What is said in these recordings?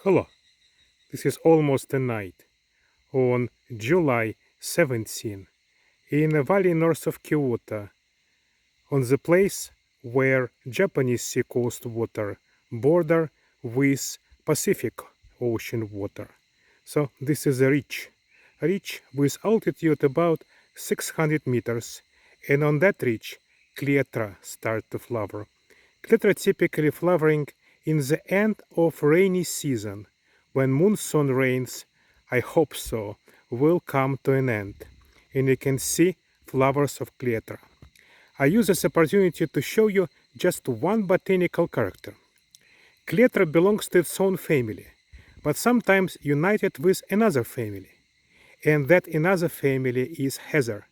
Hello, this is almost a night on July 17 in a valley north of Kyoto, on the place where Japanese sea coast water border with Pacific Ocean water. So this is a ridge with altitude about 600 meters, and on that ridge cletra start to flower. Cletra typically flowering in the end of rainy season, when monsoon rains, I hope so, will come to an end, and you can see flowers of cletra. I use this opportunity to show you just one botanical character. Cletra belongs to its own family, but sometimes united with another family, and that another family is heather,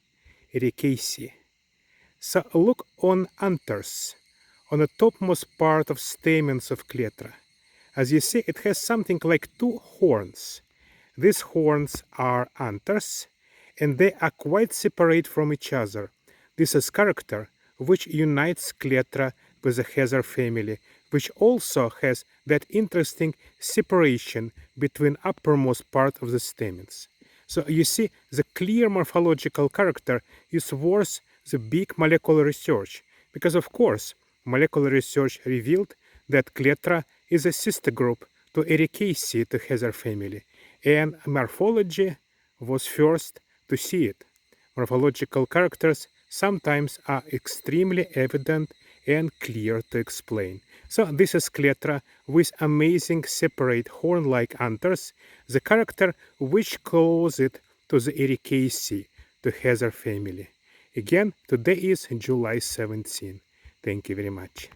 Ericaceae. So look on anthers, on the topmost part of stamens of cletra. As you see, it has something like two horns. These horns are anthers, and they are quite separate from each other. This is character which unites cletra with the heather family, which also has that interesting separation between uppermost part of the stamens. So you see, the clear morphological character is worth the big molecular research, because of course molecular research revealed that cletra is a sister group to Ericaceae, to heather family, and morphology was first to see it. Morphological characters sometimes are extremely evident and clear to explain. So this is cletra with amazing separate horn-like anthers, the character which calls it to the Ericaceae, to heather family. Again, today is July 17. Thank you very much.